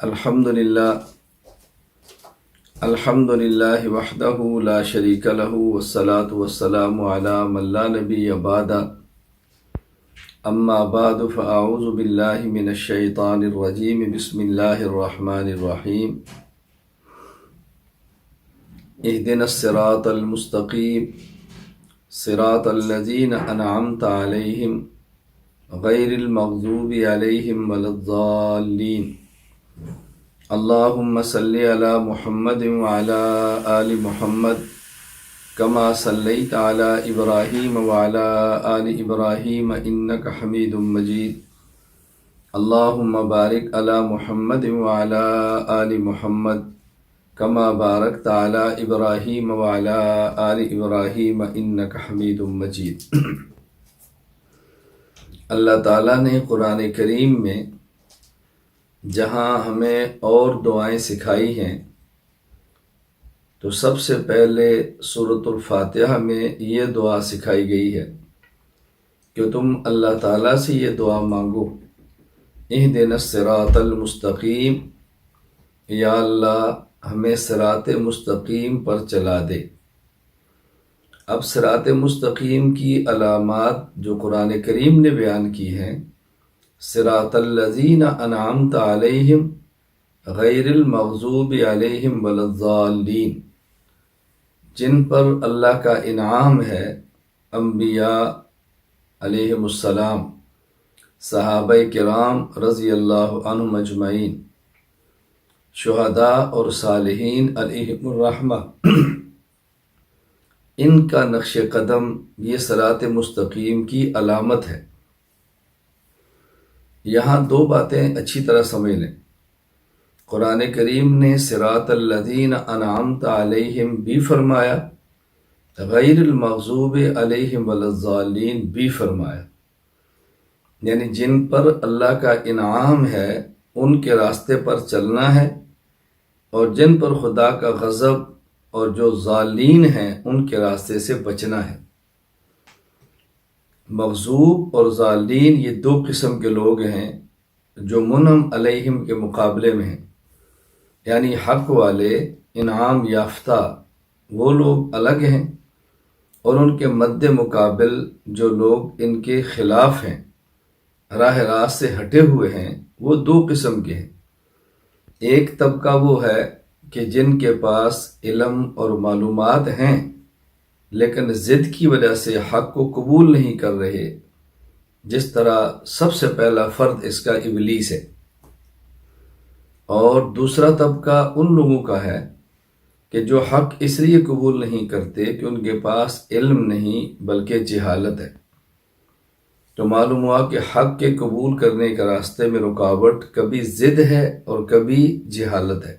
الحمد للہ وحدہ لا شریک لہ والصلاة والسلام علی من لا نبی بعد اما بعد فاعوذ باللہ من الشیطان الرجیم بسم اللہ الرحمن الرحیم اہدنا الصراط المستقیم صراط الذین انعمت علیہم غیر المغضوب علیہم ولا الضالین اللہم صلی علی محمد وعلی آل محمد کما صلیت علی ابراہیم وعلی آل ابراہیم انک حمید مجید اللہم بارک علی محمد وعلی آل محمد کما بارکت علی ابراہیم وعلی آل ابراہیم انک حمید مجید۔ اللہ تعالیٰ نے قرآن کریم میں جہاں ہمیں اور دعائیں سکھائی ہیں تو سب سے پہلے سورۃ الفاتحہ میں یہ دعا سکھائی گئی ہے کہ تم اللہ تعالیٰ سے یہ دعا مانگو، اہدنا الصراط المستقیم، یا اللہ ہمیں صراط مستقیم پر چلا دے۔ اب صراط مستقیم کی علامات جو قرآن کریم نے بیان کی ہیں، صراط الذین انعمت علیہم غیر المغضوب علیہم ولا الضالین، جن پر اللہ کا انعام ہے، انبیاء علیہم السلام، صحابہ کرام رضی اللہ عنہم اجمعین، شہداء اور صالحین علیہم الرحمہ، ان کا نقش قدم یہ صراط مستقیم کی علامت ہے۔ یہاں دو باتیں اچھی طرح سمجھ لیں۔ قرآن کریم نے صراط الذین انعمت علیہم بھی فرمایا، غیر المغضوب علیہم ولا الضالین بھی فرمایا، یعنی جن پر اللہ کا انعام ہے ان کے راستے پر چلنا ہے، اور جن پر خدا کا غضب اور جو ضالین ہیں ان کے راستے سے بچنا ہے۔ مغضوب اور ضالین یہ دو قسم کے لوگ ہیں جو منعم علیہم کے مقابلے میں ہیں، یعنی حق والے انعام یافتہ وہ لوگ الگ ہیں، اور ان کے مد مقابل جو لوگ ان کے خلاف ہیں، راہ راست سے ہٹے ہوئے ہیں، وہ دو قسم کے ہیں۔ ایک طبقہ وہ ہے کہ جن کے پاس علم اور معلومات ہیں لیکن ضد کی وجہ سے حق کو قبول نہیں کر رہے، جس طرح سب سے پہلا فرد اس کا ابلیس ہے۔ اور دوسرا طبقہ ان لوگوں کا ہے کہ جو حق اس لیے قبول نہیں کرتے کہ ان کے پاس علم نہیں بلکہ جہالت ہے۔ تو معلوم ہوا کہ حق کے قبول کرنے کے راستے میں رکاوٹ کبھی ضد ہے اور کبھی جہالت ہے۔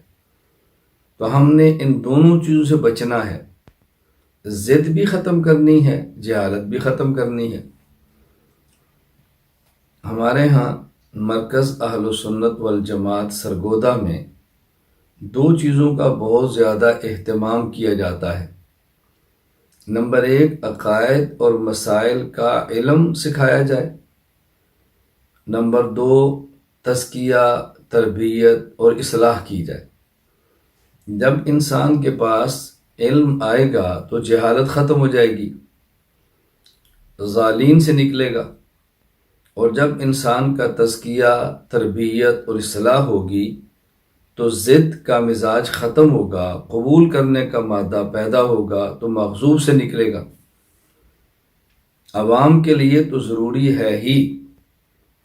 تو ہم نے ان دونوں چیزوں سے بچنا ہے، ضد بھی ختم کرنی ہے، جہالت بھی ختم کرنی ہے۔ ہمارے ہاں مرکز اہل سنت والجماعت سرگودا میں دو چیزوں کا بہت زیادہ اہتمام کیا جاتا ہے۔ نمبر ایک، عقائد اور مسائل کا علم سکھایا جائے۔ نمبر دو، تزکیہ، تربیت اور اصلاح کی جائے۔ جب انسان کے پاس علم آئے گا تو جہالت ختم ہو جائے گی، ضالین سے نکلے گا، اور جب انسان کا تزکیہ، تربیت اور اصلاح ہوگی تو ضد کا مزاج ختم ہوگا، قبول کرنے کا مادہ پیدا ہوگا تو مغضوب سے نکلے گا۔ عوام کے لیے تو ضروری ہے ہی،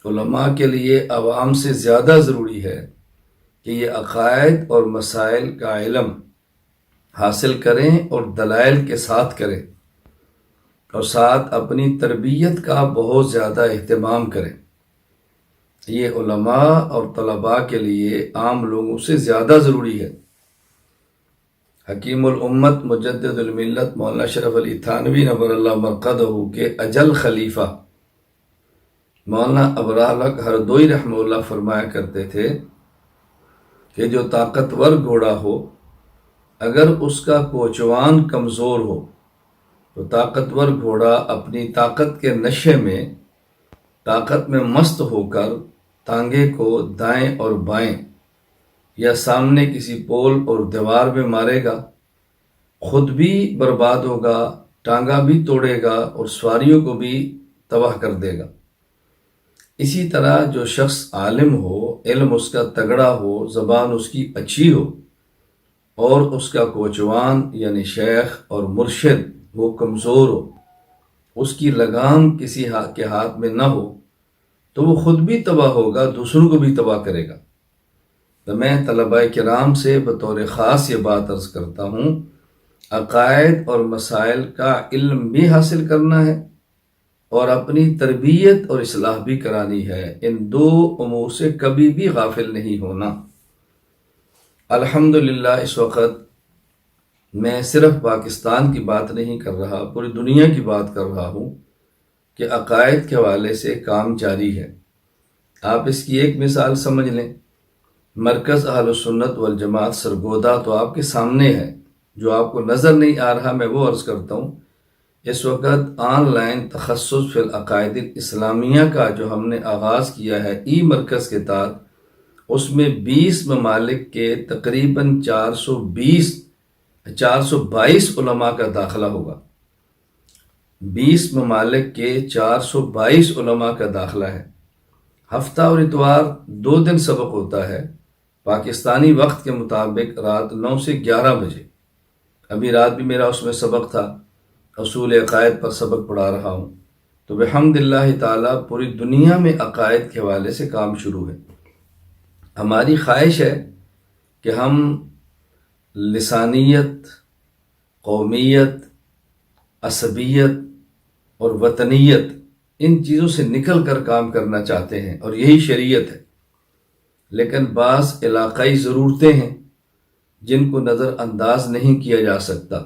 علماء کے لیے عوام سے زیادہ ضروری ہے کہ یہ عقائد اور مسائل کا علم حاصل کریں اور دلائل کے ساتھ کریں، اور ساتھ اپنی تربیت کا بہت زیادہ اہتمام کریں۔ یہ علماء اور طلباء کے لیے عام لوگوں سے زیادہ ضروری ہے۔ حکیم الامت مجدد الملت مولانا اشرف علی تھانوی نور اللہ مرقدہ کے اجل خلیفہ مولانا ابرار الحق ہردوئی رحمہ اللہ فرمایا کرتے تھے کہ جو طاقتور گھوڑا ہو، اگر اس کا کوچوان کمزور ہو تو طاقتور گھوڑا اپنی طاقت کے نشے میں طاقت میں مست ہو کر تانگے کو دائیں اور بائیں یا سامنے کسی پول اور دیوار میں مارے گا، خود بھی برباد ہوگا، ٹانگا بھی توڑے گا اور سواریوں کو بھی تباہ کر دے گا۔ اسی طرح جو شخص عالم ہو، علم اس کا تگڑا ہو، زبان اس کی اچھی ہو اور اس کا کوچوان یعنی شیخ اور مرشد وہ کمزور ہو، اس کی لگام کسی کے ہاتھ میں نہ ہو، تو وہ خود بھی تباہ ہوگا، دوسروں کو بھی تباہ کرے گا۔ تو میں طلباء کرام سے بطور خاص یہ بات عرض کرتا ہوں، عقائد اور مسائل کا علم بھی حاصل کرنا ہے اور اپنی تربیت اور اصلاح بھی کرانی ہے۔ ان دو امور سے کبھی بھی غافل نہیں ہونا۔ الحمدللہ اس وقت میں صرف پاکستان کی بات نہیں کر رہا، پوری دنیا کی بات کر رہا ہوں کہ عقائد کے حوالے سے کام جاری ہے۔ آپ اس کی ایک مثال سمجھ لیں، مرکز اہل سنت والجماعت سرگودا تو آپ کے سامنے ہے، جو آپ کو نظر نہیں آ رہا میں وہ عرض کرتا ہوں۔ اس وقت آن لائن تخصص فی العقائد الاسلامیہ کا جو ہم نے آغاز کیا ہے ای مرکز کے تحت، اس میں 20 ممالک کے تقریباً 422 علماء کا داخلہ ہوگا۔ 20 ممالک کے 422 علماء کا داخلہ ہے۔ ہفتہ اور اتوار 2 دن سبق ہوتا ہے، پاکستانی وقت کے مطابق رات 9 سے 11 بجے۔ ابھی رات بھی میرا اس میں سبق تھا، اصول عقائد پر سبق پڑھا رہا ہوں۔ تو بحمد اللہ تعالیٰ پوری دنیا میں عقائد کے حوالے سے کام شروع ہے۔ ہماری خواہش ہے کہ ہم لسانیت، قومیت، عصبیت اور وطنیت ان چیزوں سے نکل کر کام کرنا چاہتے ہیں اور یہی شریعت ہے، لیکن بعض علاقائی ضرورتیں ہیں جن کو نظر انداز نہیں کیا جا سکتا۔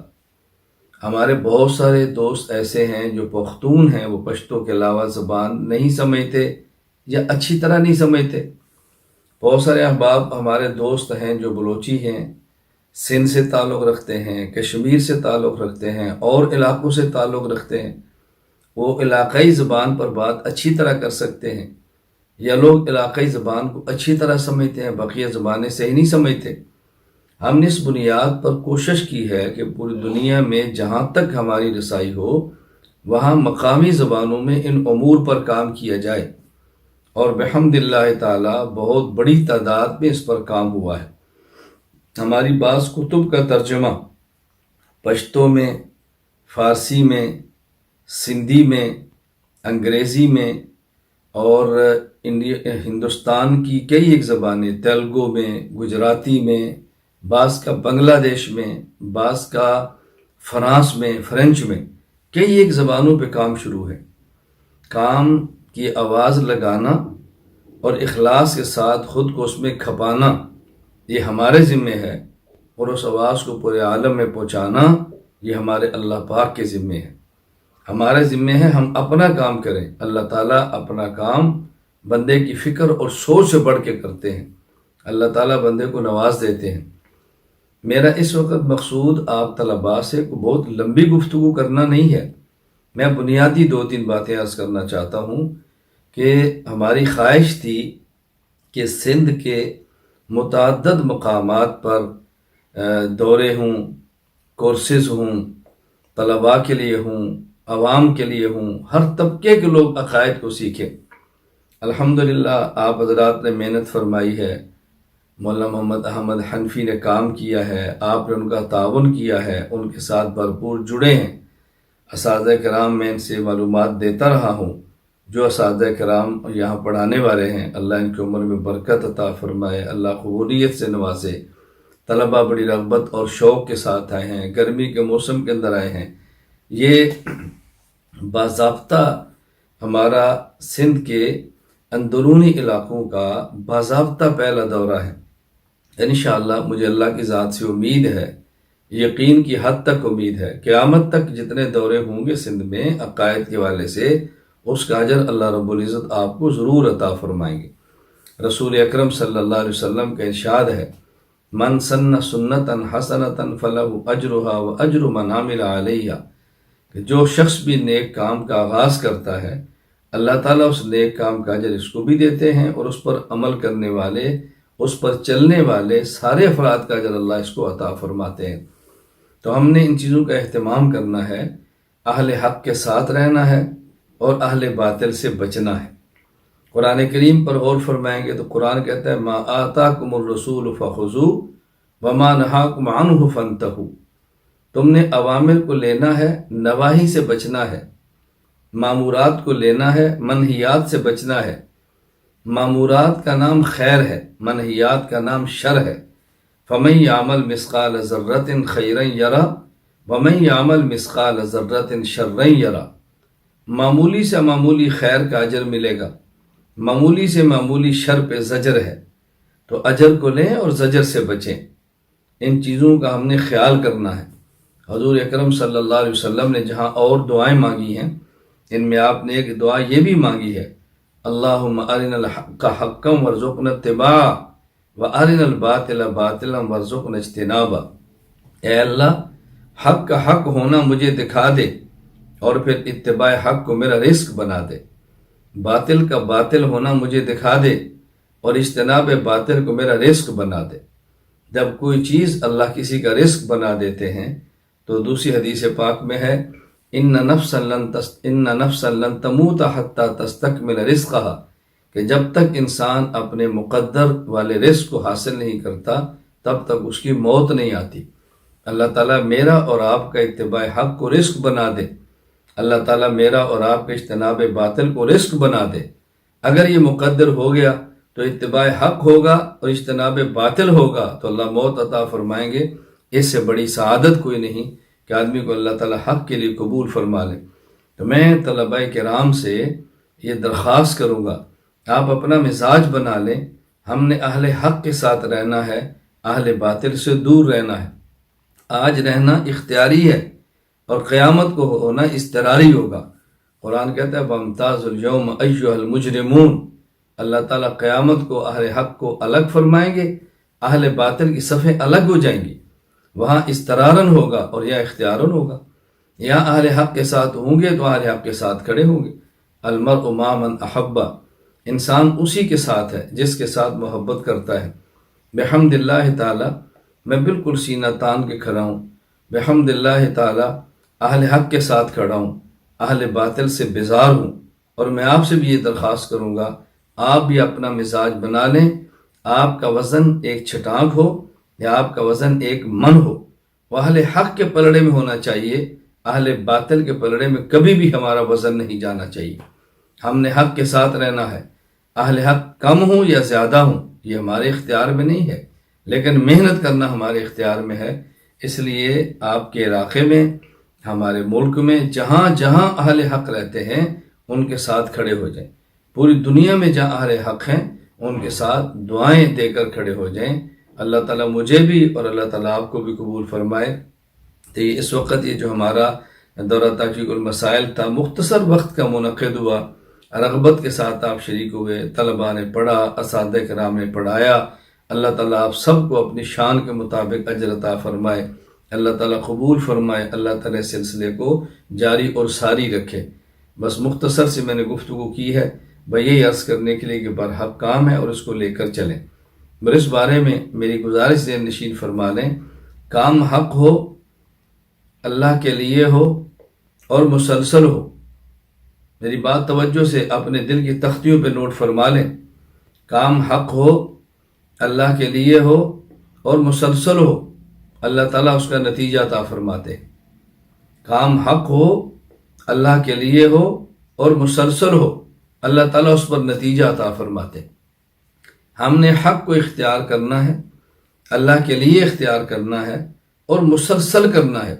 ہمارے بہت سارے دوست ایسے ہیں جو پختون ہیں، وہ پشتو کے علاوہ زبان نہیں سمجھتے یا اچھی طرح نہیں سمجھتے۔ بہت سارے احباب ہمارے دوست ہیں جو بلوچی ہیں، سندھ سے تعلق رکھتے ہیں، کشمیر سے تعلق رکھتے ہیں اور علاقوں سے تعلق رکھتے ہیں۔ وہ علاقائی زبان پر بات اچھی طرح کر سکتے ہیں، یا لوگ علاقائی زبان کو اچھی طرح سمجھتے ہیں، بقیہ زبانیں صحیح نہیں سمجھتے۔ ہم نے اس بنیاد پر کوشش کی ہے کہ پوری دنیا میں جہاں تک ہماری رسائی ہو وہاں مقامی زبانوں میں ان امور پر کام کیا جائے، اور بحمد اللہ تعالی بہت بڑی تعداد میں اس پر کام ہوا ہے۔ ہماری بعض کتب کا ترجمہ پشتو میں، فارسی میں، سندھی میں، انگریزی میں اور ہندوستان کی کئی ایک زبانیں، تیلگو میں، گجراتی میں، بعض کا بنگلہ دیش میں، بعض کا فرانس میں، فرینچ میں، کئی ایک زبانوں پہ کام شروع ہے۔ کام کی آواز لگانا اور اخلاص کے ساتھ خود کو اس میں کھپانا یہ ہمارے ذمے ہے، اور اس آواز کو پورے عالم میں پہنچانا یہ ہمارے اللہ پاک کے ذمے ہے۔ ہمارے ذمے ہے ہم اپنا کام کریں، اللہ تعالیٰ اپنا کام بندے کی فکر اور سوچ سے بڑھ کے کرتے ہیں، اللہ تعالیٰ بندے کو نواز دیتے ہیں۔ میرا اس وقت مقصود آپ طلباء سے بہت لمبی گفتگو کرنا نہیں ہے، میں بنیادی 2-3 باتیں عرض کرنا چاہتا ہوں کہ ہماری خواہش تھی کہ سندھ کے متعدد مقامات پر دورے ہوں، کورسز ہوں، طلباء کے لیے ہوں، عوام کے لیے ہوں، ہر طبقے کے لوگ عقائد کو سیکھیں۔ الحمدللہ آپ حضرات نے محنت فرمائی ہے، مولانا محمد احمد حنفی نے کام کیا ہے، آپ نے ان کا تعاون کیا ہے، ان کے ساتھ بھرپور جڑے ہیں۔ اساتذہ کرام میں ان سے معلومات دیتا رہا ہوں، جو اساتذہ کرام یہاں پڑھانے والے ہیں، اللہ ان کی عمر میں برکت عطا فرمائے، اللہ قبولیت سے نوازے۔ طلباء بڑی رغبت اور شوق کے ساتھ آئے ہیں، گرمی کے موسم کے اندر آئے ہیں۔ یہ باضابطہ ہمارا سندھ کے اندرونی علاقوں کا باضابطہ پہلا دورہ ہے۔ انشاءاللہ مجھے اللہ کی ذات سے امید ہے، یقین کی حد تک امید ہے، قیامت تک جتنے دورے ہوں گے سندھ میں عقائد کے والے سے، اس کا اجر اللہ رب العزت آپ کو ضرور عطا فرمائیں گے۔ رسول اکرم صلی اللہ علیہ وسلم کا ارشاد ہے، من سن سنتا حسنتا فلہ اجرہا و اجر من عمل علیہا، کہ جو شخص بھی نیک کام کا آغاز کرتا ہے اللہ تعالیٰ اس نیک کام کا اجر اس کو بھی دیتے ہیں، اور اس پر عمل کرنے والے اس پر چلنے والے سارے افراد کا اجر اللہ اس کو عطا فرماتے ہیں۔ تو ہم نے ان چیزوں کا اہتمام کرنا ہے، اہل حق کے ساتھ رہنا ہے اور اہل باطل سے بچنا ہے۔ قرآن کریم پر غور فرمائیں گے تو قرآن کہتا ہے ما آتاکم الرسول فخذوہ وما نہاکم عنہ فانتہوا۔ تم نے اوامر کو لینا ہے، نواہی سے بچنا ہے، مامورات کو لینا ہے، منہیات سے بچنا ہے۔ مامورات کا نام خیر ہے، منہیات کا نام شر ہے۔ فَمَن يَعْمَلْ مِثْقَالَ ذَرَّةٍ خَيْرًا يَرَهُ وَمَن يَعْمَلْ مِثْقَالَ ذَرَّةٍ شَرًّا يَرَهُ۔ معمولی سے معمولی خیر کا اجر ملے گا، معمولی سے معمولی شر پہ زجر ہے، تو اجر کو لیں اور زجر سے بچیں۔ ان چیزوں کا ہم نے خیال کرنا ہے۔ حضور اکرم صلی اللہ علیہ وسلم نے جہاں اور دعائیں مانگی ہیں، ان میں آپ نے ایک دعا یہ بھی مانگی ہے، اللہم ارنا الحق حقا وارزقنا اتباعہ وارنا الباطل باطلا وارزقنا اجتنابہ۔ اے اللہ، حق کا حق ہونا مجھے دکھا دے اور پھر اتباع حق کو میرا رزق بنا دے، باطل کا باطل ہونا مجھے دکھا دے اور اجتناب باطل کو میرا رزق بنا دے۔ جب کوئی چیز اللہ کسی کا رزق بنا دیتے ہیں تو دوسری حدیث پاک میں ہے ان نفسا لن تموت حتی تستکمل رزقہا، کہ جب تک انسان اپنے مقدر والے رزق کو حاصل نہیں کرتا تب تک اس کی موت نہیں آتی۔ اللہ تعالیٰ میرا اور آپ کا اتباع حق کو رزق بنا دے، اللہ تعالیٰ میرا اور آپ کے اجتناب باطل کو رزق بنا دے۔ اگر یہ مقدر ہو گیا تو اتباع حق ہوگا اور اجتناب باطل ہوگا تو اللہ موت عطا فرمائیں گے۔ اس سے بڑی سعادت کوئی نہیں کہ آدمی کو اللہ تعالیٰ حق کے لیے قبول فرما لے۔ تو میں طلباء کرام سے یہ درخواست کروں گا، آپ اپنا مزاج بنا لیں، ہم نے اہل حق کے ساتھ رہنا ہے، اہل باطل سے دور رہنا ہے۔ آج رہنا اختیاری ہے اور قیامت کو ہونا اضطراری ہوگا۔ قرآن کہتا ہے وَامْتَازُوا الْيَوْمَ أَيُّهَا الْمُجْرِمُونَ۔ اللہ تعالیٰ قیامت کو اہل حق کو الگ فرمائیں گے، اہل باطل کی صفیں الگ ہو جائیں گی۔ وہاں استرارن ہوگا اور یا اختیارن ہوگا۔ یہاں اہل حق کے ساتھ ہوں گے تو اہل حق کے ساتھ کھڑے ہوں گے۔ المرء مع من احب، انسان اسی کے ساتھ ہے جس کے ساتھ محبت کرتا ہے۔ بحمد اللہ تعالی، میں بالکل سینہ تان کے کھڑا ہوں، بحمد اللہ تعالی اہل حق کے ساتھ کھڑا ہوں، اہل باطل سے بیزار ہوں۔ اور میں آپ سے بھی یہ درخواست کروں گا، آپ بھی اپنا مزاج بنا لیں، آپ کا وزن ایک چھٹانک ہو یا آپ کا وزن ایک من ہو، وہ اہل حق کے پلڑے میں ہونا چاہیے، اہل باطل کے پلڑے میں کبھی بھی ہمارا وزن نہیں جانا چاہیے۔ ہم نے حق کے ساتھ رہنا ہے، اہل حق کم ہوں یا زیادہ ہوں یہ ہمارے اختیار میں نہیں ہے، لیکن محنت کرنا ہمارے اختیار میں ہے۔ اس لیے آپ کے علاقے میں، ہمارے ملک میں جہاں جہاں اہل حق رہتے ہیں ان کے ساتھ کھڑے ہو جائیں، پوری دنیا میں جہاں اہل حق ہیں ان کے ساتھ دعائیں دے کر کھڑے ہو جائیں۔ اللہ تعالیٰ مجھے بھی اور اللہ تعالیٰ آپ کو بھی قبول فرمائے۔ تو اس وقت یہ جو ہمارا دورہ تحقیق المسائل تھا، مختصر وقت کا منعقد ہوا، رغبت کے ساتھ آپ شریک ہوئے، طلباء نے پڑھا، اساتذہ کرام نے پڑھایا۔ اللہ تعالیٰ آپ سب کو اپنی شان کے مطابق اجر عطا فرمائے، اللہ تعالیٰ قبول فرمائے، اللہ تعالیٰ اس سلسلے کو جاری اور ساری رکھے۔ بس مختصر سے میں نے گفتگو کی ہے، بھائی یہی عرض کرنے کے لیے کہ برحق کام ہے اور اس کو لے کر چلیں۔ اور اس بارے میں میری گزارش ذہن نشین فرما لیں، کام حق ہو، اللہ کے لیے ہو اور مسلسل ہو۔ میری بات توجہ سے اپنے دل کی تختیوں پہ نوٹ فرما لیں، کام حق ہو، اللہ کے لیے ہو اور مسلسل ہو، اللہ تعالیٰ اس کا نتیجہ عطا فرماتے۔ کام حق ہو، اللہ کے لیے ہو اور مسلسل ہو، اللہ تعالیٰ اس پر نتیجہ عطا فرماتے۔ ہم نے حق کو اختیار کرنا ہے، اللہ کے لیے اختیار کرنا ہے اور مسلسل کرنا ہے۔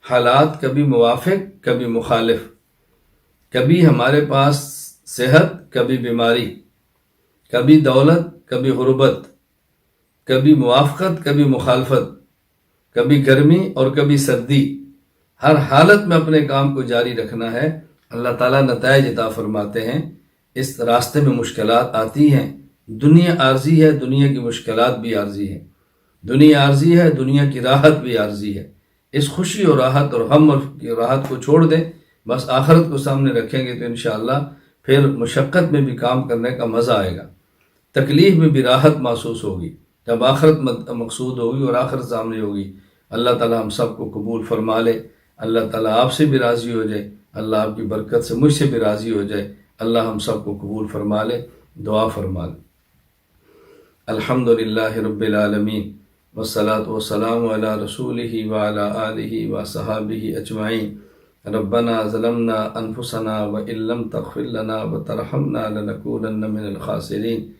حالات کبھی موافق کبھی مخالف، کبھی ہمارے پاس صحت کبھی بیماری، کبھی دولت کبھی غربت، کبھی موافقت کبھی مخالفت، کبھی گرمی اور کبھی سردی، ہر حالت میں اپنے کام کو جاری رکھنا ہے۔ اللہ تعالیٰ نتائج عطا فرماتے ہیں۔ اس راستے میں مشکلات آتی ہیں، دنیا عارضی ہے، دنیا کی مشکلات بھی عارضی ہیں، دنیا عارضی ہے، دنیا کی راحت بھی عارضی ہے۔ اس خوشی اور راحت اور غم کی راحت کو چھوڑ دیں، بس آخرت کو سامنے رکھیں گے تو انشاءاللہ پھر مشقت میں بھی کام کرنے کا مزہ آئے گا۔ تکلیف میں بھی راحت محسوس ہوگی جب آخرت مقصود ہوگی اور آخرت سامنے ہوگی۔ اللہ تعالیٰ ہم سب کو قبول فرما لے۔ اللہ تعالیٰ آپ سے بھی راضی ہو جائے، اللہ آپ کی برکت سے مجھ سے بھی راضی ہو جائے، اللہ ہم سب کو قبول فرما لے، دعا فرما لے۔ الحمدللہ رب العالمین والصلاة والسلام علی رسولہ وعلی آلہ وصحابہ اجمعین۔ ربنا ظلمنا انفسنا وان لم تغفر لنا وترحمنا لنکونن من الخاسرین۔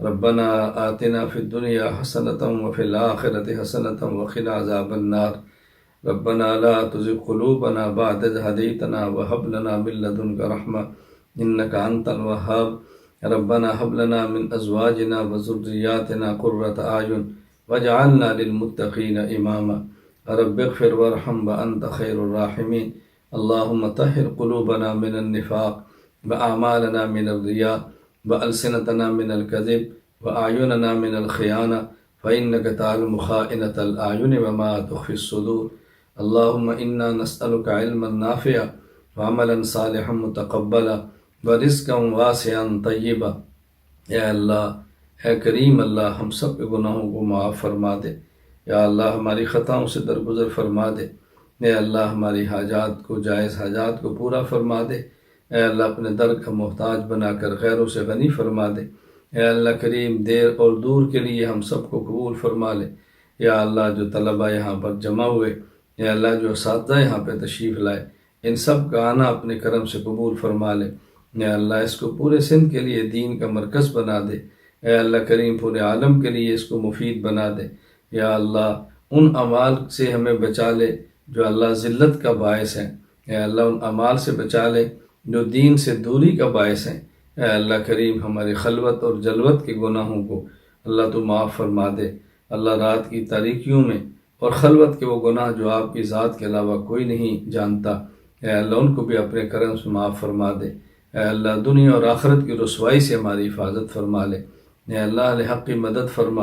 ربنا آتنا فی الدنیا حسنۃ وفی الآخرۃ حسنۃ وقنا عذاب النار۔ ربنا لا تزغ قلوبنا بعد إذ هديتنا وهب لنا من لدنك رحمة إنك أنت الوهاب۔ ربنا هب لنا من أزواجنا وذرياتنا قرة أعين واجعلنا للمتقين إماما۔ رب اغفر وارحم وأنت خير الراحمين۔ اللهم طهر قلوبنا من النفاق وأعمالنا من الرياء وألسنتنا من الكذب وأعيننا من الخيانة فإنك تعلم خائنة الأعين وما تخفي الصدور۔ اللهم إنا نسألك علما نافعا وعملا صالحا متقبلا ورزقا واسعا طیبا۔ اے اللہ، اے کریم اللہ، ہم سب کے گناہوں کو معاف فرما دے۔ یا اللہ، ہماری خطاؤں سے درگزر فرما دے۔ اے اللہ، ہماری حاجات کو، جائز حاجات کو پورا فرما دے۔ اے اللہ، اپنے در کا محتاج بنا کر غیروں سے غنی فرما دے۔ اے اللہ کریم، دیر اور دور کے لیے ہم سب کو قبول فرما لے۔ یا اللہ، جو طلبہ یہاں پر جمع ہوئے، اے اللہ جو اساتذہ یہاں پہ تشریف لائے، ان سب کا آنا اپنے کرم سے قبول فرما لے۔ اے اللہ، اس کو پورے سندھ کے لیے دین کا مرکز بنا دے۔ اے اللہ کریم، پورے عالم کے لیے اس کو مفید بنا دے۔ یا اللہ، ان اعمال سے ہمیں بچا لے جو اللہ ذلت کا باعث ہیں۔ اے اللہ، ان اعمال سے بچا لے جو دین سے دوری کا باعث ہیں۔ اے اللہ کریم، ہمارے خلوت اور جلوت کے گناہوں کو اللہ تو معاف فرما دے۔ اللہ، رات کی تاریکیوں میں اور خلوت کے وہ گناہ جو آپ کی ذات کے علاوہ کوئی نہیں جانتا، اے اللہ ان کو بھی اپنے کرم سے معاف فرما دے۔ اے اللہ، دنیا اور آخرت کی رسوائی سے ہماری حفاظت فرما لے۔ اے اللہ، اہل حق کی مدد فرما۔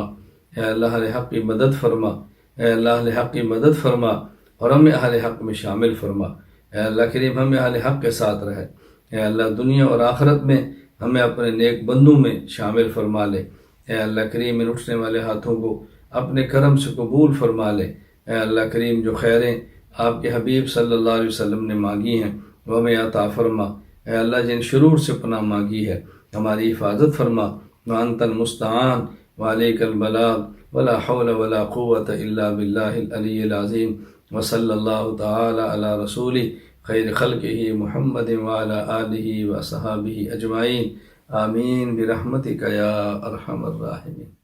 اے اللہ، اہل حق کی مدد فرما۔ اے اللہ، اہل حق کی مدد فرما اور ہمیں اہل حق میں شامل فرما۔ اے اللہ کریم، ہمیں اہل حق کے ساتھ رہے۔ اے اللہ، دنیا اور آخرت میں ہمیں اپنے نیک بندوں میں شامل فرما لے۔ اے اللہ کریم، ان اٹھنے والے ہاتھوں کو اپنے کرم سے قبول فرما لے۔ اے اللہ کریم، جو خیریں آپ کے حبیب صلی اللہ علیہ وسلم نے مانگی ہیں وہ ہمیں عطا فرما۔ اے اللہ، جن شرور سے پناہ مانگی ہے ہماری حفاظت فرما۔ وانت المستعان وعلیک البلاغ ولا حول ولا قوة الا باللہ العلی العظیم۔ وصلی اللہ تعالی علی رسولہ خیر خلقہ محمد وعلی آلہ وصحابہ اجمعین۔ آمین برحمتک یا ارحم الراحمین۔